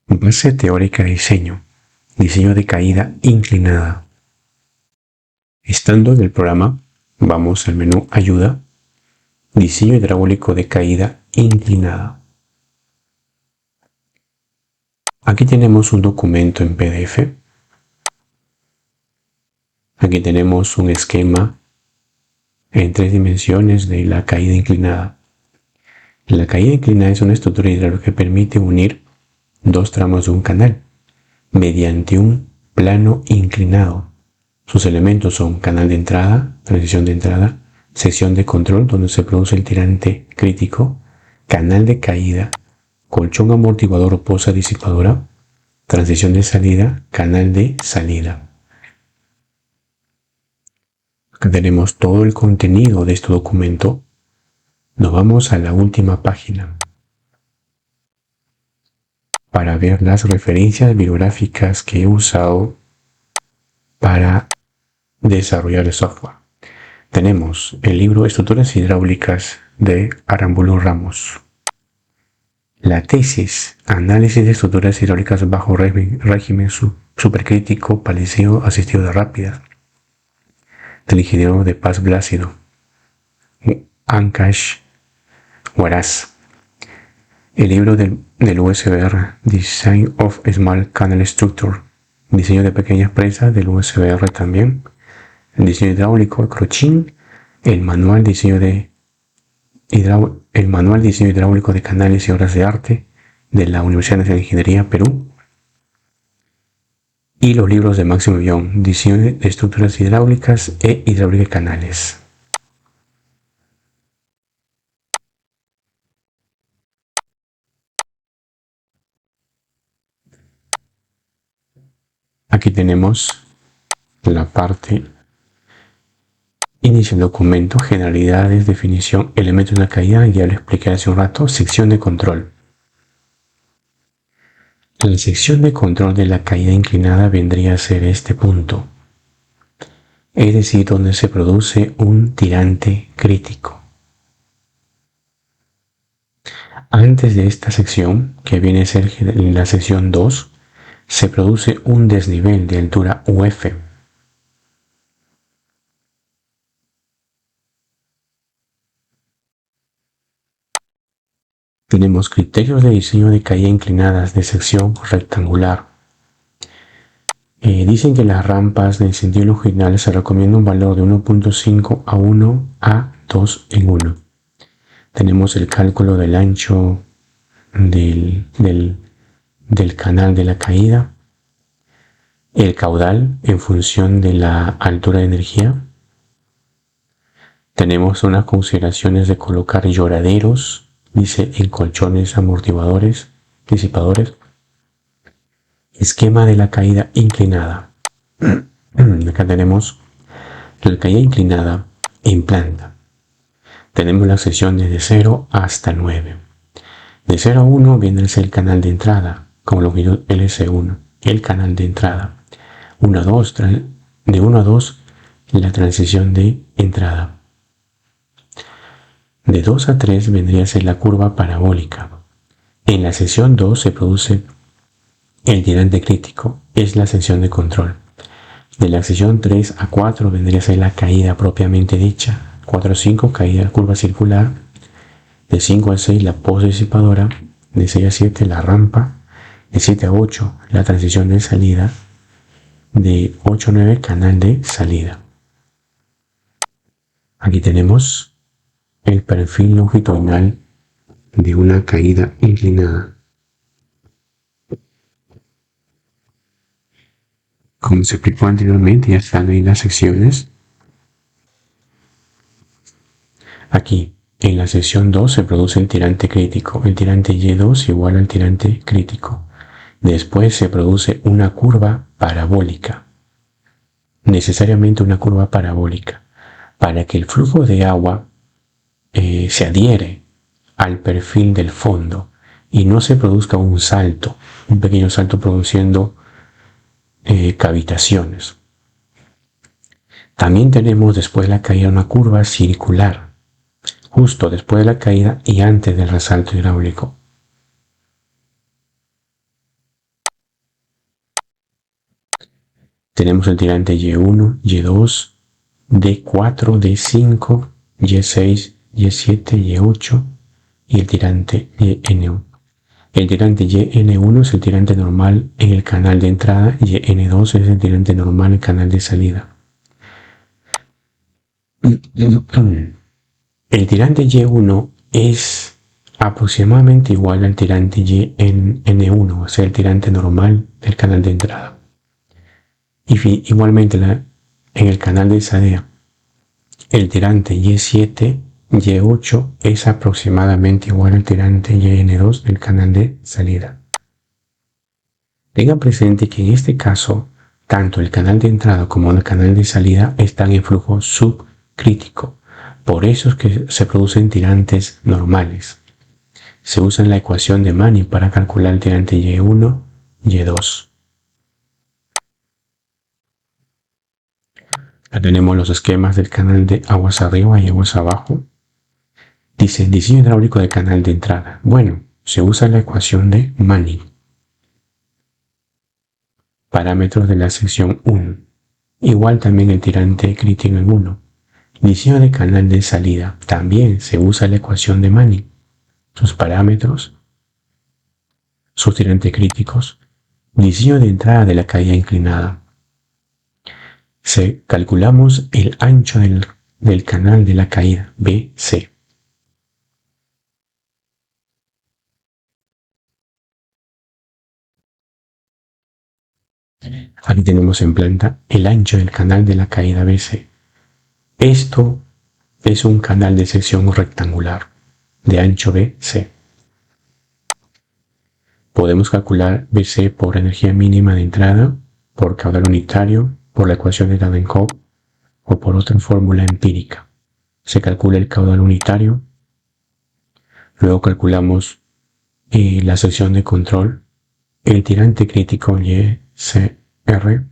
Base teórica de diseño. Diseño de caída inclinada. Estando en el programa, vamos al menú Ayuda. Diseño hidráulico de caída inclinada. Aquí tenemos un documento en PDF. Aquí tenemos un esquema en 3 dimensiones de la caída inclinada. La caída inclinada es una estructura hidráulica que permite unir 2 tramos de un canal mediante un plano inclinado. Sus elementos son canal de entrada, transición de entrada, sección de control donde se produce el tirante crítico, canal de caída, colchón amortiguador o poza disipadora, transición de salida, canal de salida. Acá tenemos todo el contenido de este documento. Nos vamos a la última página para ver las referencias bibliográficas que he usado para desarrollar el software. Tenemos el libro Estructuras hidráulicas de Arámbulo Ramos. La tesis Análisis de estructuras hidráulicas bajo régimen supercrítico paliceo asistido de rápidas del ingeniero de Paz Blácido, Ancash Huaraz. El libro del USBR, Design of Small Canal Structure, diseño de pequeñas presas del USBR también. El diseño hidráulico de Crochin, el manual diseño hidráulico de canales y obras de arte de la Universidad Nacional de Ingeniería, Perú. Y los libros de Máximo Young, diseño de estructuras hidráulicas e hidráulica de canales. Aquí tenemos la parte inicio del documento, generalidades, definición, elementos de una caída, ya lo expliqué hace un rato, sección de control. La sección de control de la caída inclinada vendría a ser este punto, es decir, donde se produce un tirante crítico. Antes de esta sección, que viene a ser la sección 2, se produce un desnivel de altura UF. Tenemos criterios de diseño de caída inclinadas de sección rectangular. Dicen que las rampas de sentido longitudinal se recomienda un valor de 1.5 a 1 a 2 en 1. Tenemos el cálculo del ancho del canal de la caída, el caudal en función de la altura de energía. Tenemos unas consideraciones de colocar lloraderos, dice en colchones amortiguadores, disipadores. Esquema de la caída inclinada. Acá tenemos la caída inclinada en planta. Tenemos las secciones de 0 hasta 9. De 0 a 1 viene a ser el canal de entrada, con longitud LC1, el canal de entrada. De 1 a 2, la transición de entrada. De 2 a 3 vendría a ser la curva parabólica. En la sección 2 se produce el tirante crítico, es la sección de control. De la sección 3 a 4 vendría a ser la caída propiamente dicha. 4 a 5, caída curva circular. De 5 a 6, la poza disipadora. De 6 a 7, la rampa. De 7 a 8, la transición de salida. De 8 a 9, canal de salida. Aquí tenemos el perfil longitudinal de una caída inclinada. Como se explicó anteriormente, ya están ahí las secciones. Aquí, en la sección 2 se produce el tirante crítico. El tirante Y2 igual al tirante crítico. Después se produce una curva parabólica. Necesariamente una curva parabólica. Para que el flujo de agua se adhiere al perfil del fondo y no se produzca un salto, un pequeño salto produciendo cavitaciones. También tenemos después de la caída una curva circular, justo después de la caída y antes del resalto hidráulico. Tenemos el tirante Y1, Y2, D4, D5, Y6, Y7, Y8 y el tirante YN1. El tirante YN1 es el tirante normal en el canal de entrada y YN2 es el tirante normal en el canal de salida. El tirante Y1 es aproximadamente igual al tirante YN1, o sea, el tirante normal del canal de entrada. Y igualmente en el canal de salida, el tirante Y7, Y8 es aproximadamente igual al tirante YN2 del canal de salida. Tengan presente que en este caso, tanto el canal de entrada como el canal de salida están en flujo subcrítico. Por eso es que se producen tirantes normales. Se usa la ecuación de Manning para calcular el tirante Y1, Y2. Ya tenemos los esquemas del canal de aguas arriba y aguas abajo. Dice, diseño hidráulico del canal de entrada. Bueno, se usa la ecuación de Manning. Parámetros de la sección 1. Igual también el tirante crítico en 1. Diseño de canal de salida. También se usa la ecuación de Manning. Sus parámetros, sus tirantes críticos. Diseño de entrada de la caída inclinada. Calculamos el ancho del canal de la caída, BC. Aquí tenemos en planta el ancho del canal de la caída BC. Esto es un canal de sección rectangular de ancho BC. Podemos calcular BC por energía mínima de entrada, por caudal unitario, por la ecuación de Davenport o por otra fórmula empírica. Se calcula el caudal unitario, luego calculamos la sección de control, el tirante crítico YCR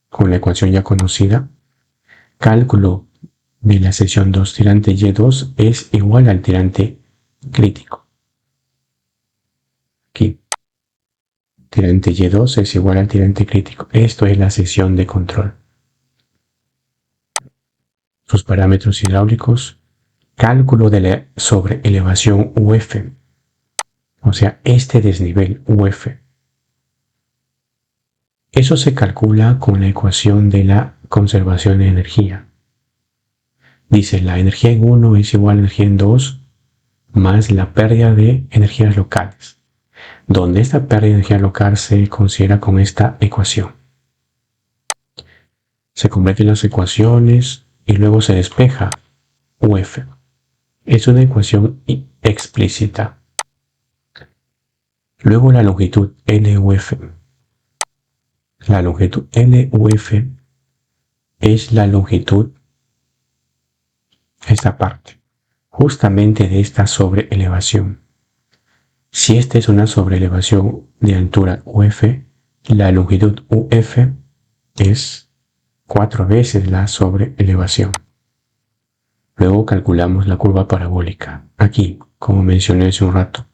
con la ecuación ya conocida. Cálculo de la sección 2, tirante Y2 es igual al tirante crítico. Aquí, tirante Y2 es igual al tirante crítico. Esto es la sección de control. Sus parámetros hidráulicos, cálculo de la sobreelevación UF, o sea, este desnivel UF. Eso se calcula con la ecuación de la conservación de energía. Dice, la energía en 1 es igual a energía en 2 más la pérdida de energías locales, donde esta pérdida de energía local se considera con esta ecuación. Se convierten las ecuaciones y luego se despeja UF. Es una ecuación explícita. Luego la longitud LUF. La longitud LUF es la longitud, esta parte, justamente de esta sobreelevación. Si esta es una sobreelevación de altura UF, la longitud UF es 4 veces la sobreelevación. Luego calculamos la curva parabólica. Aquí, como mencioné hace un rato,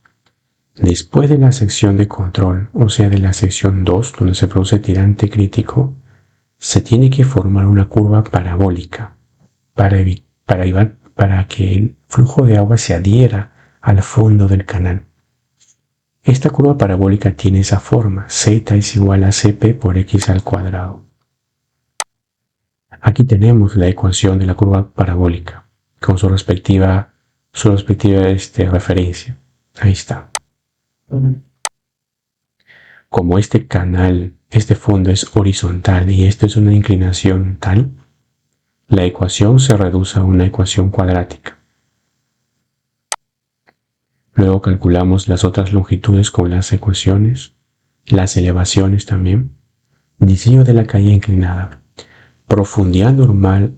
después de la sección de control, o sea de la sección 2, donde se produce tirante crítico, se tiene que formar una curva parabólica para que el flujo de agua se adhiera al fondo del canal. Esta curva parabólica tiene esa forma, z es igual a cp por x al cuadrado. Aquí tenemos la ecuación de la curva parabólica con su respectiva referencia. Ahí está. Como este canal, este fondo es horizontal y esto es una inclinación tal, la ecuación se reduce a una ecuación cuadrática. Luego calculamos las otras longitudes con las ecuaciones, las elevaciones también, diseño de la caída inclinada, profundidad normal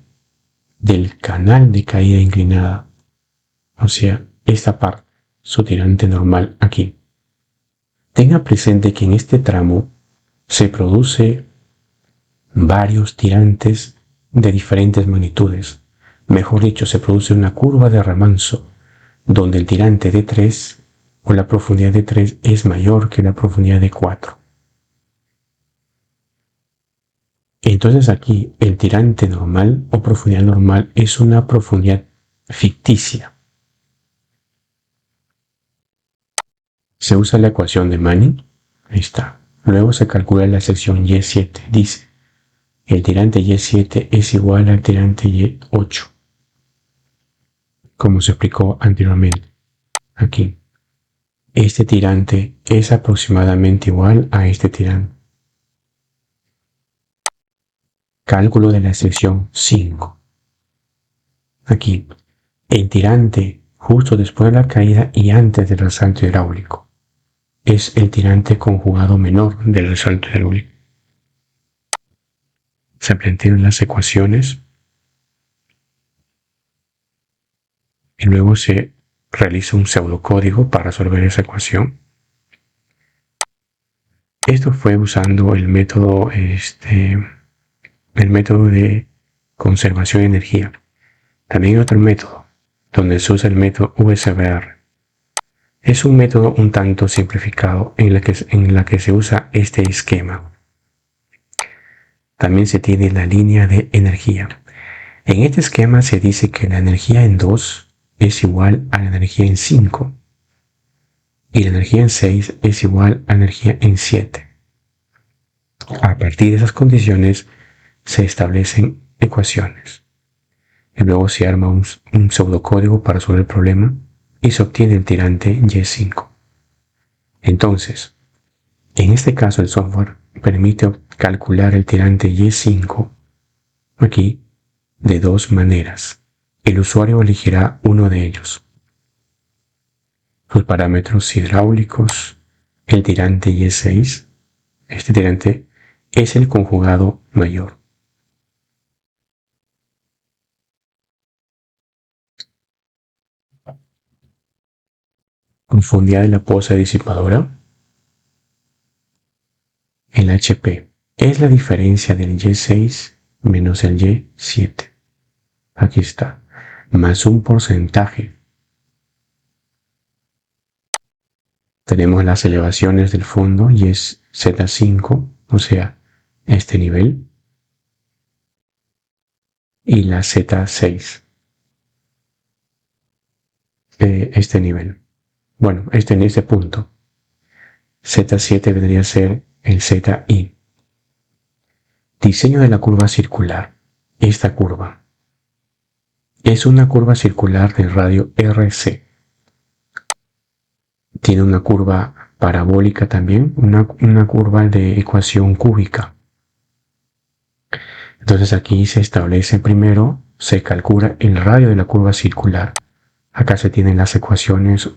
del canal de caída inclinada, o sea, esta parte, su tirante normal aquí. Tenga presente que en este tramo se produce varios tirantes de diferentes magnitudes. Mejor dicho, se produce una curva de remanso donde el tirante de 3 o la profundidad de 3 es mayor que la profundidad de 4. Entonces aquí el tirante normal o profundidad normal es una profundidad ficticia. Se usa la ecuación de Manning. Ahí está. Luego se calcula la sección Y7. Dice, el tirante Y7 es igual al tirante Y8. Como se explicó anteriormente. Aquí. Este tirante es aproximadamente igual a este tirante. Cálculo de la sección 5. Aquí. El tirante justo después de la caída y antes del resalto hidráulico es el tirante conjugado menor del resalto hidráulico. Se plantean las ecuaciones y luego se realiza un pseudocódigo para resolver esa ecuación. Esto fue usando el método de conservación de energía. También hay otro método donde se usa el método VSBR. Es un método un tanto simplificado en la que se usa este esquema. También se tiene la línea de energía. En este esquema se dice que la energía en 2 es igual a la energía en 5 y la energía en 6 es igual a la energía en 7. A partir de esas condiciones se establecen ecuaciones y luego se arma un pseudocódigo para resolver el problema y se obtiene el tirante Y5. Entonces, en este caso el software permite calcular el tirante Y5 aquí de dos maneras. El usuario elegirá uno de ellos. Sus parámetros hidráulicos, el tirante Y6. Este tirante es el conjugado mayor. Profundidad de la poza disipadora. El HP es la diferencia del Y6 menos el Y7. Aquí está. Más un porcentaje. Tenemos las elevaciones del fondo y es Z5, o sea, este nivel. Y la Z6. Este nivel. Bueno, en este punto. Z7 vendría a ser el ZI. Diseño de la curva circular. Esta curva es una curva circular de radio RC. Tiene una curva parabólica también, una curva de ecuación cúbica. Entonces aquí se establece primero, se calcula el radio de la curva circular. Acá se tienen las ecuaciones,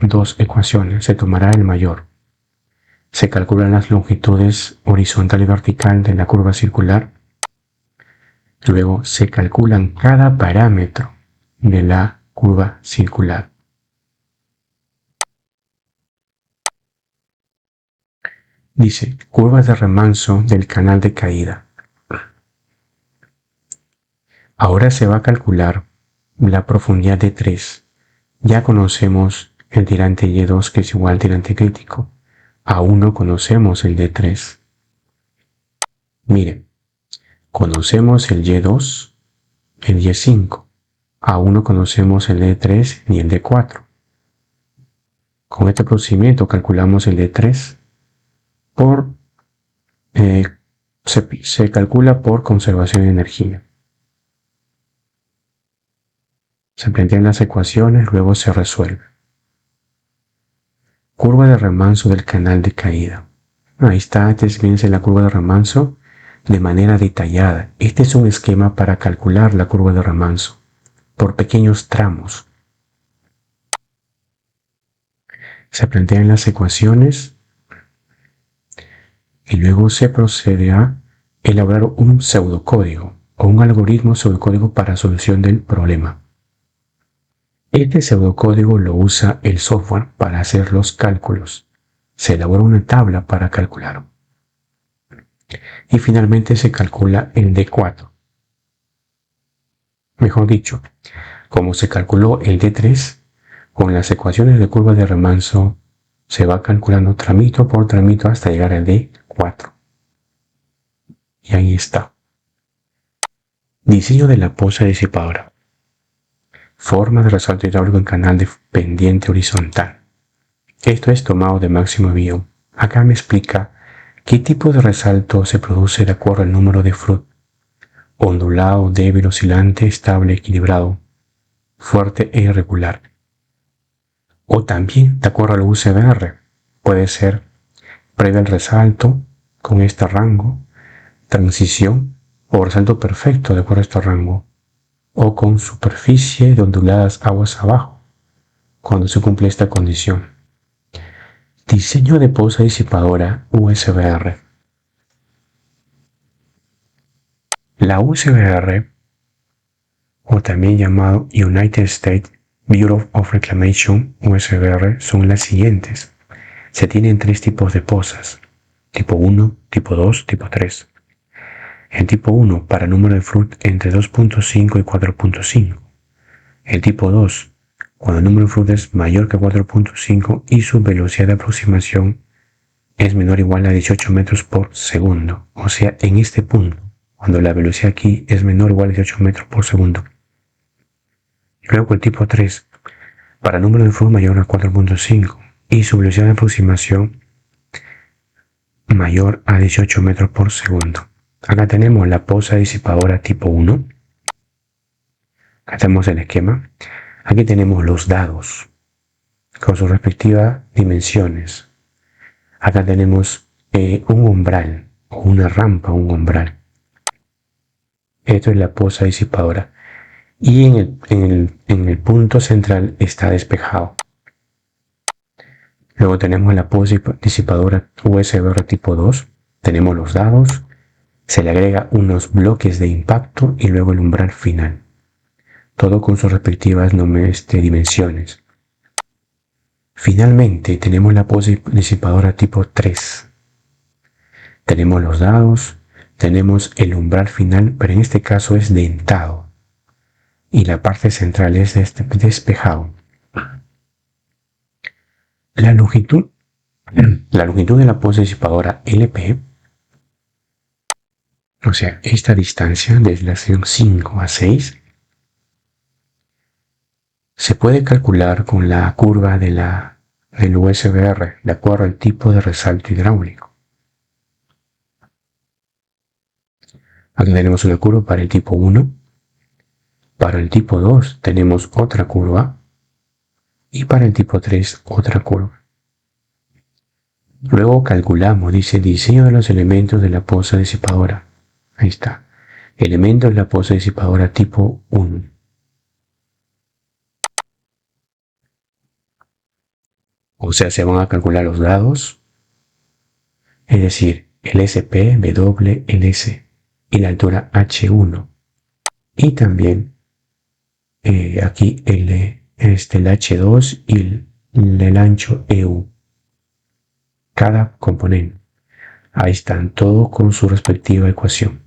dos ecuaciones, se tomará el mayor. Se calculan las longitudes horizontal y vertical de la curva circular. Luego se calculan cada parámetro de la curva circular. Dice, curvas de remanso del canal de caída. Ahora se va a calcular la profundidad de 3. Ya conocemos el tirante Y2 que es igual al tirante crítico. Aún no conocemos el D3. Miren, conocemos el Y2, el Y5. Aún no conocemos el D3 ni el D4. Con este procedimiento calculamos el D3 se calcula por conservación de energía. Se plantean las ecuaciones, luego se resuelve. Curva de remanso del canal de caída. Ahí está, fíjense la curva de remanso de manera detallada. Este es un esquema para calcular la curva de remanso por pequeños tramos. Se plantean las ecuaciones y luego se procede a elaborar un pseudocódigo o un algoritmo pseudocódigo para solución del problema. Este pseudocódigo lo usa el software para hacer los cálculos. Se elabora una tabla para calcular. Y finalmente se calcula el D4. Mejor dicho, como se calculó el D3, con las ecuaciones de curva de remanso se va calculando tramito por tramito hasta llegar al D4. Y ahí está. Diseño de la poza disipadora. Forma de resalto hidráulico en canal de pendiente horizontal. Esto es tomado de Máximo Bio. Acá me explica qué tipo de resalto se produce de acuerdo al número de Froude. Ondulado, débil, oscilante, estable, equilibrado, fuerte e irregular. O también de acuerdo al UCBR. Puede ser previo al resalto, con este rango, transición o resalto perfecto de acuerdo a este rango, o con superficie de onduladas aguas abajo, cuando se cumple esta condición. Diseño de poza disipadora USBR. La USBR, o también llamado United States Bureau of Reclamation USBR, son las siguientes. Se tienen tres tipos de pozas: tipo 1, tipo 2, tipo 3. El tipo 1 para número de Froude entre 2.5 y 4.5. El tipo 2 cuando el número de Froude es mayor que 4.5 y su velocidad de aproximación es menor o igual a 18 metros por segundo. O sea, en este punto, cuando la velocidad aquí es menor o igual a 18 metros por segundo. Luego el tipo 3 para número de Froude mayor a 4.5 y su velocidad de aproximación mayor a 18 metros por segundo. Acá tenemos la poza disipadora tipo 1. Acá tenemos el esquema. Aquí tenemos los dados con sus respectivas dimensiones. Acá tenemos un umbral o una rampa, un umbral. Esto es la poza disipadora. Y en el punto central está despejado. Luego tenemos la poza disipadora USBR tipo 2. Tenemos los dados. Se le agrega unos bloques de impacto y luego el umbral final. Todo con sus respectivas dimensiones. Finalmente tenemos la poza disipadora tipo 3. Tenemos los dados, tenemos el umbral final, pero en este caso es dentado. Y la parte central es despejado. La longitud de la poza disipadora LP, o sea, esta distancia desde la sección 5 a 6, se puede calcular con la curva del USBR de acuerdo al tipo de resalto hidráulico. Aquí tenemos una curva para el tipo 1. Para el tipo 2 tenemos otra curva. Y para el tipo 3 otra curva. Luego calculamos, dice diseño de los elementos de la poza disipadora. Ahí está. Elementos de la poza disipadora tipo 1. O sea, se van a calcular los dados. Es decir, el SP, W, LS y la altura H1. Y también aquí el H2 y el ancho EU. Cada componente. Ahí están, todo con su respectiva ecuación.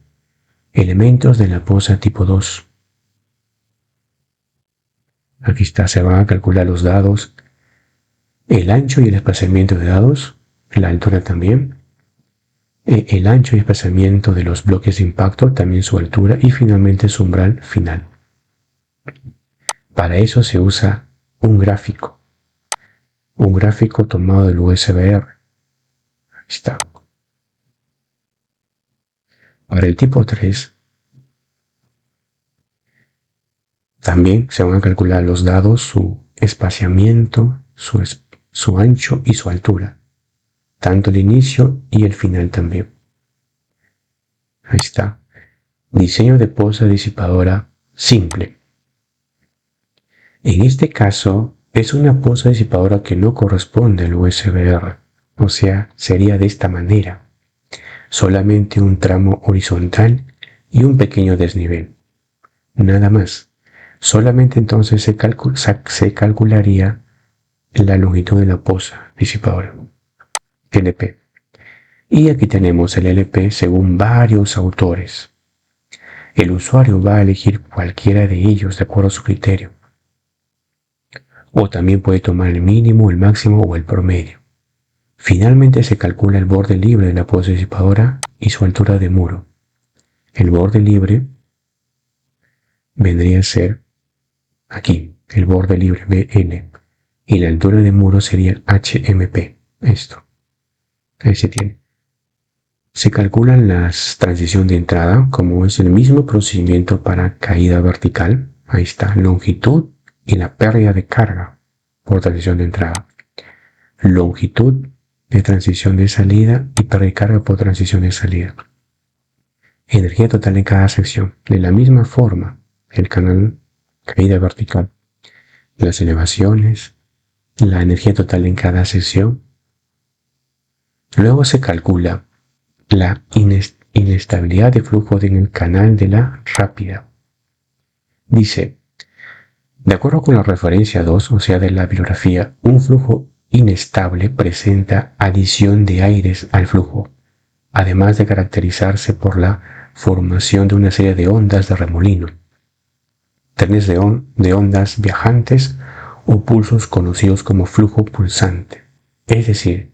Elementos de la poza tipo 2. Aquí está, se van a calcular los dados, el ancho y el espaciamiento de dados, la altura también, el ancho y espaciamiento de los bloques de impacto, también su altura y finalmente su umbral final. Para eso se usa un gráfico tomado del USBR. Ahí está. Para el tipo 3, también se van a calcular los dados, su espaciamiento, su ancho y su altura. Tanto el inicio y el final también. Ahí está. Diseño de poza disipadora simple. En este caso, es una poza disipadora que no corresponde al USBR. O sea, sería de esta manera. Solamente un tramo horizontal y un pequeño desnivel. Nada más. Solamente entonces se calcularía la longitud de la poza disipadora. LP. Y aquí tenemos el LP según varios autores. El usuario va a elegir cualquiera de ellos de acuerdo a su criterio. O también puede tomar el mínimo, el máximo o el promedio. Finalmente se calcula el borde libre de la poza disipadora y su altura de muro. El borde libre vendría a ser aquí, el borde libre BL. Y la altura de muro sería HMP. Esto. Ahí se tiene. Se calculan las transición de entrada, como es el mismo procedimiento para caída vertical. Ahí está, longitud y la pérdida de carga por transición de entrada. Longitud de transición de salida y pérdida de carga por transición de salida. Energía total en cada sección. De la misma forma, el canal caída vertical. Las elevaciones, la energía total en cada sección. Luego se calcula la inestabilidad de flujo en el canal de la rápida. Dice, de acuerdo con la referencia 2, o sea de la bibliografía, un flujo inestable presenta adición de aires al flujo, además de caracterizarse por la formación de una serie de ondas de remolino, trenes de ondas viajantes o pulsos conocidos como flujo pulsante. Es decir,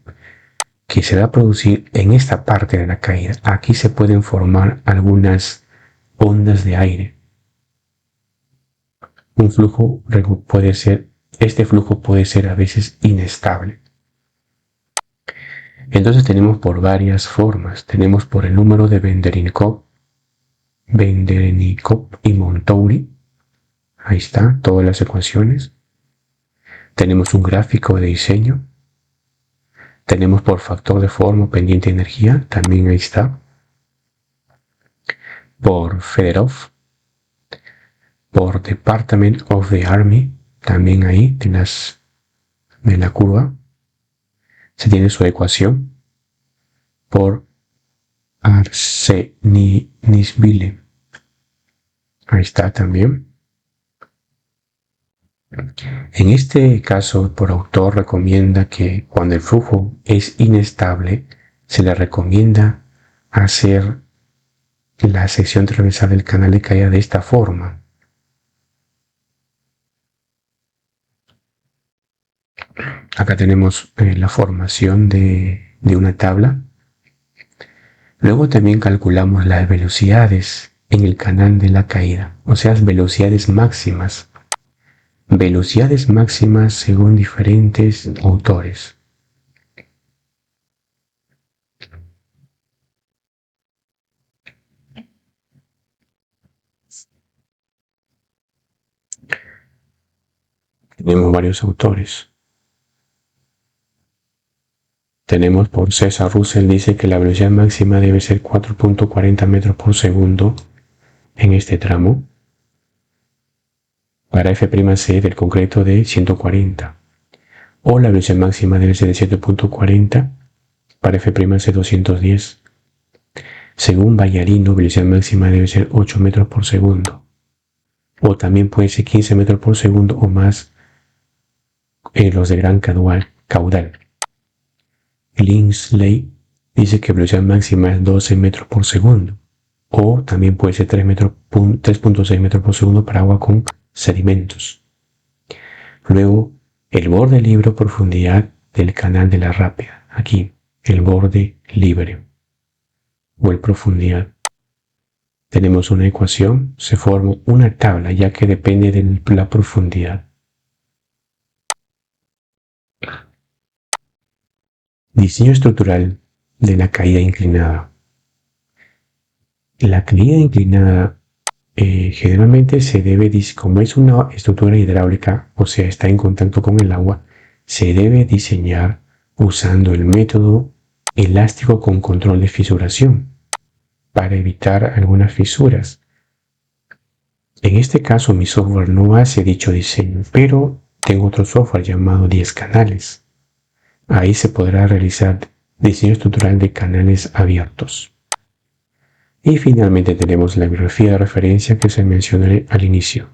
que se va a producir en esta parte de la caída. Aquí se pueden formar algunas ondas de aire. Un flujo puede ser, este flujo puede ser a veces inestable. Entonces tenemos por varias formas. Tenemos por el número de Benderenikov y Montouri. Ahí está, todas las ecuaciones. Tenemos un gráfico de diseño. Tenemos por factor de forma pendiente de energía, también ahí está. Por Fedorov. Por Department of the Army, también ahí de la curva. Se tiene su ecuación. Por Arsenisville. Ahí está también. En este caso, por autor recomienda que cuando el flujo es inestable, se le recomienda hacer la sección transversal del canal de caída de esta forma. Acá tenemos la formación de una tabla. Luego también calculamos las velocidades en el canal de la caída, o sea, velocidades máximas. Velocidades máximas según diferentes autores. Tenemos varios autores. Tenemos por César Russell, dice que la velocidad máxima debe ser 4.40 metros por segundo en este tramo. Para F'C del concreto de 140. O la velocidad máxima debe ser de 7.40 para F'C 210. Según Ballarino, velocidad máxima debe ser 8 metros por segundo. O también puede ser 15 metros por segundo o más los de gran caudal. Lindsley dice que velocidad máxima es 12 metros por segundo. O también puede ser 3.6 metros por segundo para agua con sedimentos. Luego, el borde libre o profundidad del canal de la rápida. Aquí, el borde libre o el profundidad. Tenemos una ecuación, se forma una tabla ya que depende de la profundidad. Diseño estructural de la caída inclinada. La caída inclinada generalmente se debe, como es una estructura hidráulica, o sea, está en contacto con el agua, se debe diseñar usando el método elástico con control de fisuración para evitar algunas fisuras. En este caso mi software no hace dicho diseño, pero tengo otro software llamado 10 canales. Ahí se podrá realizar diseño estructural de canales abiertos. Y finalmente tenemos la bibliografía de referencia que se mencionó al inicio.